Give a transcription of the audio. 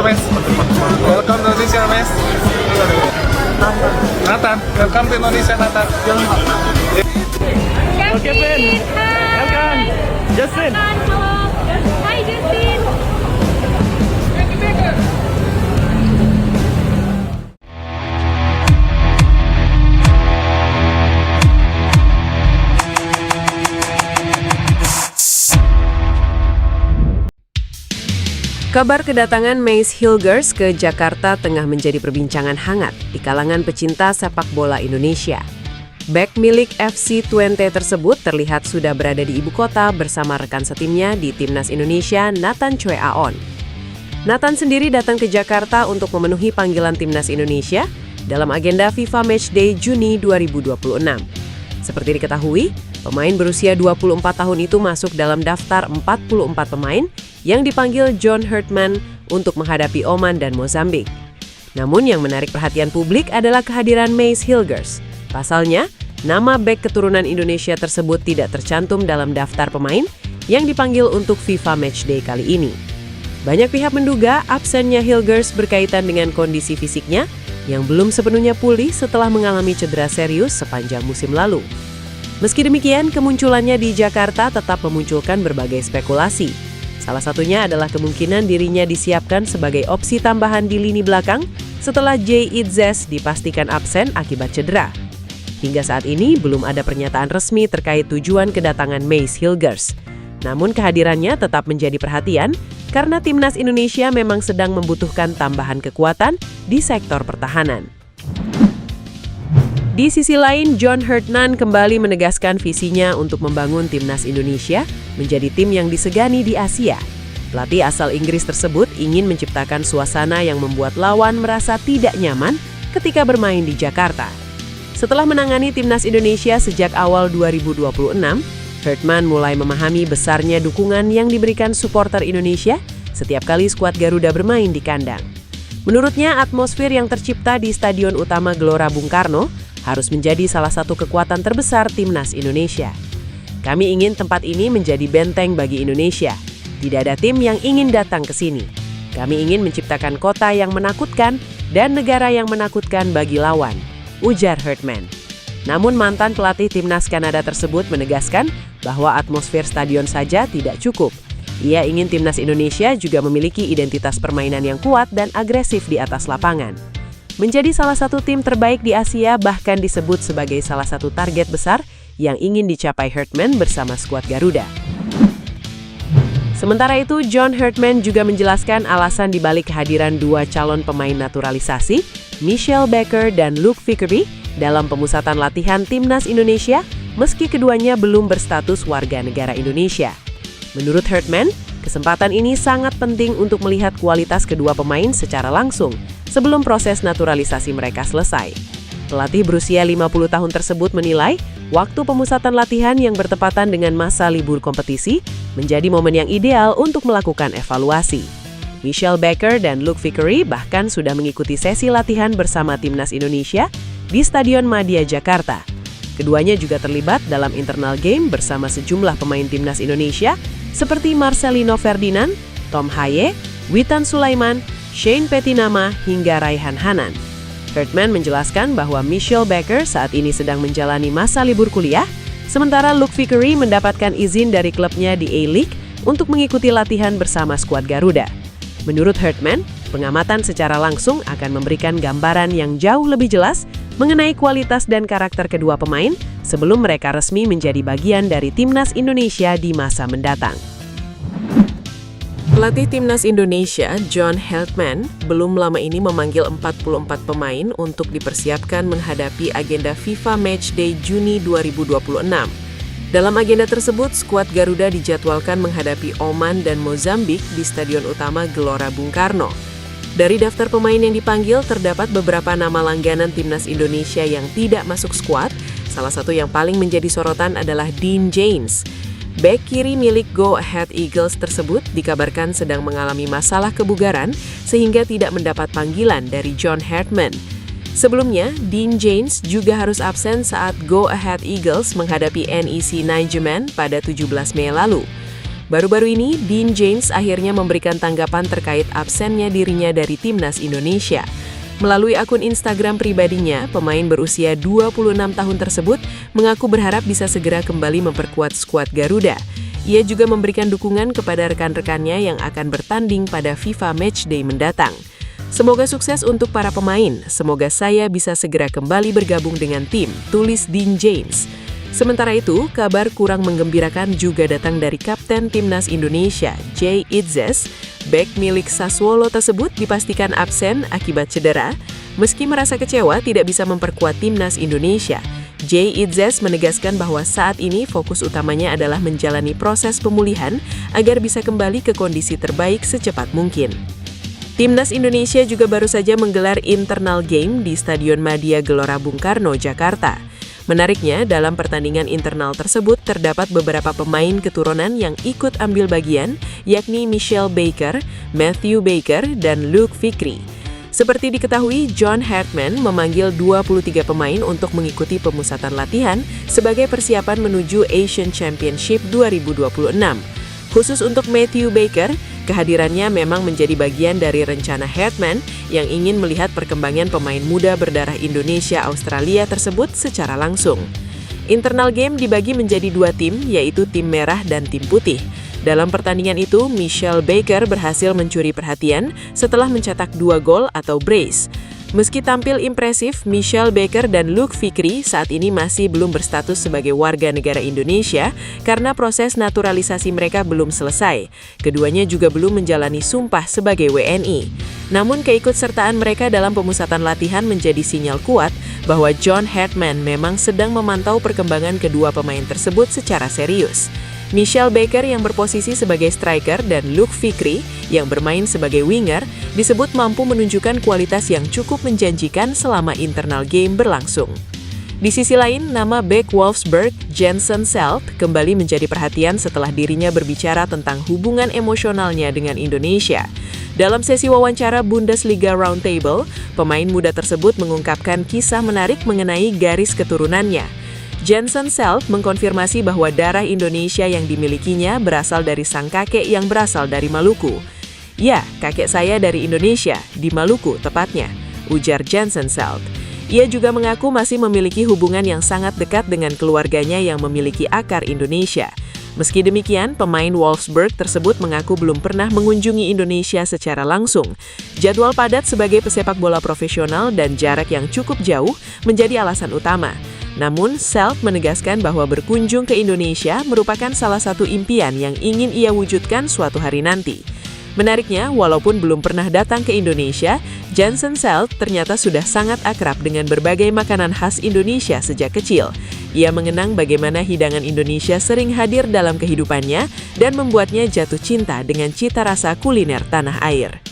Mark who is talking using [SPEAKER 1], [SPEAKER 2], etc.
[SPEAKER 1] Mes. Welcome to Indonesia, Mes. Nathan, welcome to Indonesia, Nathan.
[SPEAKER 2] Oke, Ben. Welcome. Justin.
[SPEAKER 3] Halo. Hai Justin.
[SPEAKER 4] Kabar kedatangan Mace Hilgers ke Jakarta tengah menjadi perbincangan hangat di kalangan pecinta sepak bola Indonesia. Bek milik FC Twente tersebut terlihat sudah berada di ibu kota bersama rekan setimnya di Timnas Indonesia, Nathan Choi Aon. Nathan sendiri datang ke Jakarta untuk memenuhi panggilan Timnas Indonesia dalam agenda FIFA Matchday Juni 2026. Seperti diketahui, pemain berusia 24 tahun itu masuk dalam daftar 44 pemain yang dipanggil John Herdman untuk menghadapi Oman dan Mozambik. Namun yang menarik perhatian publik adalah kehadiran Mace Hilgers. Pasalnya, nama bek keturunan Indonesia tersebut tidak tercantum dalam daftar pemain yang dipanggil untuk FIFA Matchday kali ini. Banyak pihak menduga absennya Hilgers berkaitan dengan kondisi fisiknya yang belum sepenuhnya pulih setelah mengalami cedera serius sepanjang musim lalu. Meski demikian, kemunculannya di Jakarta tetap memunculkan berbagai spekulasi. Salah satunya adalah kemungkinan dirinya disiapkan sebagai opsi tambahan di lini belakang setelah Jay Itzes dipastikan absen akibat cedera. Hingga saat ini belum ada pernyataan resmi terkait tujuan kedatangan Mace Hilgers. Namun kehadirannya tetap menjadi perhatian karena Timnas Indonesia memang sedang membutuhkan tambahan kekuatan di sektor pertahanan. Di sisi lain, John Herdman kembali menegaskan visinya untuk membangun Timnas Indonesia menjadi tim yang disegani di Asia. Pelatih asal Inggris tersebut ingin menciptakan suasana yang membuat lawan merasa tidak nyaman ketika bermain di Jakarta. Setelah menangani Timnas Indonesia sejak awal 2026, Herdman mulai memahami besarnya dukungan yang diberikan supporter Indonesia setiap kali skuad Garuda bermain di kandang. Menurutnya, atmosfer yang tercipta di Stadion Utama Gelora Bung Karno harus menjadi salah satu kekuatan terbesar Timnas Indonesia. Kami ingin tempat ini menjadi benteng bagi Indonesia. Tidak ada tim yang ingin datang ke sini. Kami ingin menciptakan kota yang menakutkan dan negara yang menakutkan bagi lawan, ujar Herdman. Namun mantan pelatih Timnas Kanada tersebut menegaskan bahwa atmosfer stadion saja tidak cukup. Ia ingin Timnas Indonesia juga memiliki identitas permainan yang kuat dan agresif di atas lapangan. Menjadi salah satu tim terbaik di Asia bahkan disebut sebagai salah satu target besar yang ingin dicapai Herdman bersama skuad Garuda. Sementara itu, John Herdman juga menjelaskan alasan dibalik kehadiran dua calon pemain naturalisasi, Michelle Baker dan Luke Vickery, dalam pemusatan latihan Timnas Indonesia meski keduanya belum berstatus warga negara Indonesia. Menurut Herdman, kesempatan ini sangat penting untuk melihat kualitas kedua pemain secara langsung sebelum proses naturalisasi mereka selesai. Pelatih berusia 50 tahun tersebut menilai waktu pemusatan latihan yang bertepatan dengan masa libur kompetisi menjadi momen yang ideal untuk melakukan evaluasi. Michelle Baker dan Luke Vickery bahkan sudah mengikuti sesi latihan bersama Timnas Indonesia di Stadion Madia Jakarta. Keduanya juga terlibat dalam internal game bersama sejumlah pemain Timnas Indonesia seperti Marcelino Ferdinand, Tom Haye, Witan Sulaiman, Shane Petinama, hingga Raihan Hanan. Herdman menjelaskan bahwa Michelle Baker saat ini sedang menjalani masa libur kuliah, sementara Luke Vickery mendapatkan izin dari klubnya di A-League untuk mengikuti latihan bersama skuad Garuda. Menurut Herdman, pengamatan secara langsung akan memberikan gambaran yang jauh lebih jelas mengenai kualitas dan karakter kedua pemain sebelum mereka resmi menjadi bagian dari Timnas Indonesia di masa mendatang. Pelatih Timnas Indonesia, John Herdman, belum lama ini memanggil 44 pemain untuk dipersiapkan menghadapi agenda FIFA Matchday Juni 2026. Dalam agenda tersebut, skuad Garuda dijadwalkan menghadapi Oman dan Mozambik di Stadion Utama Gelora Bung Karno. Dari daftar pemain yang dipanggil, terdapat beberapa nama langganan Timnas Indonesia yang tidak masuk skuad. Salah satu yang paling menjadi sorotan adalah Dean James. Bek kiri milik Go Ahead Eagles tersebut dikabarkan sedang mengalami masalah kebugaran sehingga tidak mendapat panggilan dari John Herdman. Sebelumnya, Dean James juga harus absen saat Go Ahead Eagles menghadapi NEC Nijmegen pada 17 Mei lalu. Baru-baru ini, Dean James akhirnya memberikan tanggapan terkait absennya dirinya dari timnas Indonesia. Melalui akun Instagram pribadinya, pemain berusia 26 tahun tersebut mengaku berharap bisa segera kembali memperkuat skuad Garuda. Ia juga memberikan dukungan kepada rekan-rekannya yang akan bertanding pada FIFA Matchday mendatang. Semoga sukses untuk para pemain, semoga saya bisa segera kembali bergabung dengan tim, tulis Dean James. Sementara itu, kabar kurang menggembirakan juga datang dari Kapten Timnas Indonesia, Jay Itzes. Bek milik Sassuolo tersebut dipastikan absen akibat cedera. Meski merasa kecewa tidak bisa memperkuat Timnas Indonesia, Jay Itzes menegaskan bahwa saat ini fokus utamanya adalah menjalani proses pemulihan agar bisa kembali ke kondisi terbaik secepat mungkin. Timnas Indonesia juga baru saja menggelar internal game di Stadion Madia Gelora Bung Karno, Jakarta. Menariknya, dalam pertandingan internal tersebut terdapat beberapa pemain keturunan yang ikut ambil bagian, yakni Michelle Baker, Matthew Baker, dan Luke Fikri. Seperti diketahui, John Hartman memanggil 23 pemain untuk mengikuti pemusatan latihan sebagai persiapan menuju Asian Championship 2026. Khusus untuk Matthew Baker, kehadirannya memang menjadi bagian dari rencana Hartman yang ingin melihat perkembangan pemain muda berdarah Indonesia-Australia tersebut secara langsung. Internal game dibagi menjadi 2 tim, yaitu tim merah dan tim putih. Dalam pertandingan itu, Michelle Baker berhasil mencuri perhatian setelah mencetak 2 gol atau brace. Meski tampil impresif, Michelle Baker dan Luke Fikri saat ini masih belum berstatus sebagai warga negara Indonesia karena proses naturalisasi mereka belum selesai. Keduanya juga belum menjalani sumpah sebagai WNI. Namun keikutsertaan mereka dalam pemusatan latihan menjadi sinyal kuat bahwa John Hartman memang sedang memantau perkembangan kedua pemain tersebut secara serius. Michelle Baker yang berposisi sebagai striker dan Luke Fikri yang bermain sebagai winger disebut mampu menunjukkan kualitas yang cukup menjanjikan selama internal game berlangsung. Di sisi lain, nama bek Wolfsburg, Jensen Selt, kembali menjadi perhatian setelah dirinya berbicara tentang hubungan emosionalnya dengan Indonesia. Dalam sesi wawancara Bundesliga Roundtable, pemain muda tersebut mengungkapkan kisah menarik mengenai garis keturunannya. Jensen Selt mengkonfirmasi bahwa darah Indonesia yang dimilikinya berasal dari sang kakek yang berasal dari Maluku. Ya, kakek saya dari Indonesia, di Maluku tepatnya, ujar Jensen Selt. Ia juga mengaku masih memiliki hubungan yang sangat dekat dengan keluarganya yang memiliki akar Indonesia. Meski demikian, pemain Wolfsburg tersebut mengaku belum pernah mengunjungi Indonesia secara langsung. Jadwal padat sebagai pesepak bola profesional dan jarak yang cukup jauh menjadi alasan utama. Namun, Selt menegaskan bahwa berkunjung ke Indonesia merupakan salah satu impian yang ingin ia wujudkan suatu hari nanti. Menariknya, walaupun belum pernah datang ke Indonesia, Jensen Selt ternyata sudah sangat akrab dengan berbagai makanan khas Indonesia sejak kecil. Ia mengenang bagaimana hidangan Indonesia sering hadir dalam kehidupannya dan membuatnya jatuh cinta dengan cita rasa kuliner tanah air.